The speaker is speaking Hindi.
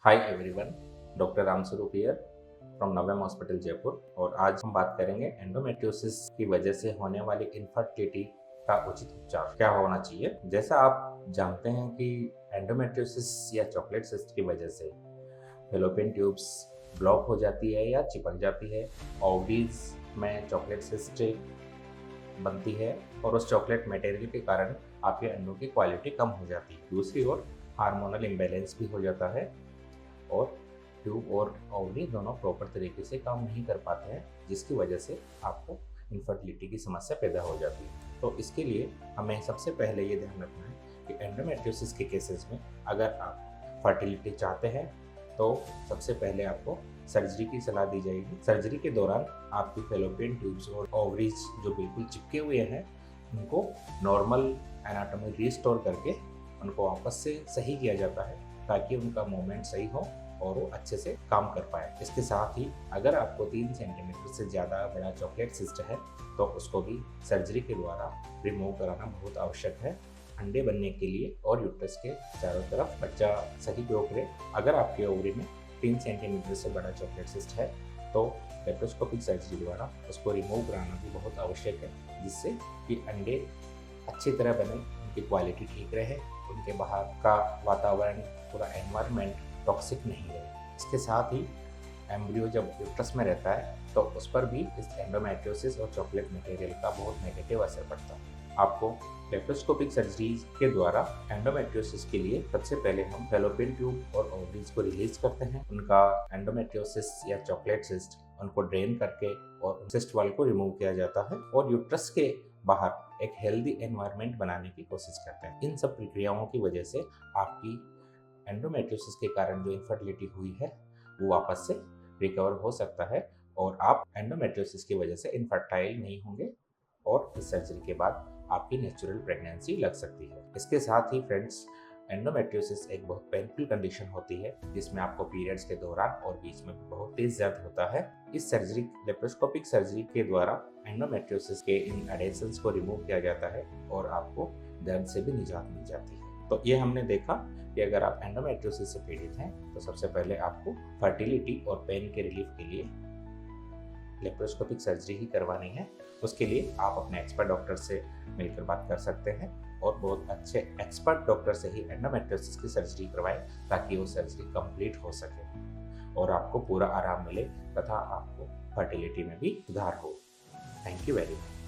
Hi everyone, doctor Ram Swaroop here from नवम हॉस्पिटल जयपुर। और आज हम बात करेंगे एंडोमेट्रियोसिस की वजह से होने वाली इनफर्टिलिटी का उचित उपचार क्या होना चाहिए। जैसा आप जानते हैं कि एंडोमेट्रियोसिस या चॉकलेट सिस्ट की वजह से फेलोपियन ट्यूब्स ब्लॉक हो जाती है या चिपक जाती है। ओवरीज में चॉकलेट सिस्ट बनती है और उस चॉकलेट मटेरियल के कारण आपके अंडों की क्वालिटी कम हो जाती है। दूसरी ओर हार्मोनल इम्बैलेंस भी हो जाता है और ट्यूब और ओवरी दोनों प्रॉपर तरीके से काम नहीं कर पाते हैं, जिसकी वजह से आपको इनफर्टिलिटी की समस्या पैदा हो जाती है। तो इसके लिए हमें सबसे पहले ये ध्यान रखना है कि एंडोमेट्रियोसिस के केसेस में अगर आप फर्टिलिटी चाहते हैं तो सबसे पहले आपको सर्जरी की सलाह दी जाएगी। सर्जरी के दौरान आपकी फेलोपियन ट्यूब्स और ओवरीज जो बिल्कुल चिपके हुए हैं उनको नॉर्मल एनाटॉमी रिस्टोर करके उनको वापस से सही किया जाता है ताकि उनका मूवमेंट सही हो और वो अच्छे से काम कर पाए। इसके साथ ही अगर आपको 3 सेंटीमीटर से ज़्यादा बड़ा चॉकलेट सिस्ट है तो उसको भी सर्जरी के द्वारा रिमूव कराना बहुत आवश्यक है अंडे बनने के लिए और यूट्रस के चारों तरफ बच्चा सही ग्रो करे। अगर आपके ओवरी में 3 सेंटीमीटर से बड़ा चॉकलेट सिस्ट है तो लेप्रोस्कोपिक सर्जरी द्वारा उसको रिमूव कराना भी बहुत आवश्यक है, जिससे कि अंडे अच्छी तरह बने, उनकी क्वालिटी ठीक रहे, उनके बाहर का वातावरण पूरा एनवायरनमेंट टॉक्सिक नहीं रहे। इसके साथ ही एम्ब्रियो जब यूट्रस में रहता है तो उस पर भी इस एंडोमेट्रियोसिस और चॉकलेट मटेरियल का बहुत नेगेटिव असर पड़ता है। आपको लेप्रोस्कोपिक सर्जरी के द्वारा एंडोमेट्रियोसिस के लिए सबसे पहले हम फेलोपियन ट्यूब और ओवरीज को रिलीज करते हैं। उनका एंडोमेट्रियोसिस या चॉकलेट सिस्ट उनको ड्रेन करके और सिस्ट वॉल को रिमूव किया जाता है और यूट्रस के बाहर एक हेल्दी एनवायरनमेंट बनाने की कोशिश करते हैं। इन सब प्रक्रियाओं की वजह से आपकी एंडोमेट्रियोसिस के कारण जो इनफर्टिलिटी हुई है वो वापस से रिकवर हो सकता है और आप एंडोमेट्रियोसिस की वजह से इनफर्टाइल नहीं होंगे और इस सर्जरी के बाद आपकी नेचुरल प्रेगनेंसी लग सकती है। इसके साथ ही फ्रेंड्स, एंडोमेट्रियोसिस एक बहुत पेनफुल कंडीशन होती है जिसमें आपको पीरियड्स के दौरान और बीच में बहुत तेज दर्द होता है। इस सर्जरी लेप्रोस्कोपिक सर्जरी के द्वारा एंडोमेट्रियोसिस के इन एडेशंस को रिमूव किया जाता है और आपको दर्द से भी निजात मिल जाती है। तो ये हमने देखा कि अगर आप एंडोमेट्रियोसिस से पीड़ित हैं तो सबसे पहले आपको फर्टिलिटी और पेन के रिलीफ के लिए लेप्रोस्कोपिक सर्जरी ही करवानी है। उसके लिए आप अपने एक्सपर्ट डॉक्टर से मिलकर बात कर सकते हैं और बहुत अच्छे एक्सपर्ट डॉक्टर से ही एंडोमेट्रियोसिस की सर्जरी करवाएं ताकि वो सर्जरी कंप्लीट हो सके और आपको पूरा आराम मिले तथा आपको फर्टिलिटी में भी सुधार हो। Thank you very much.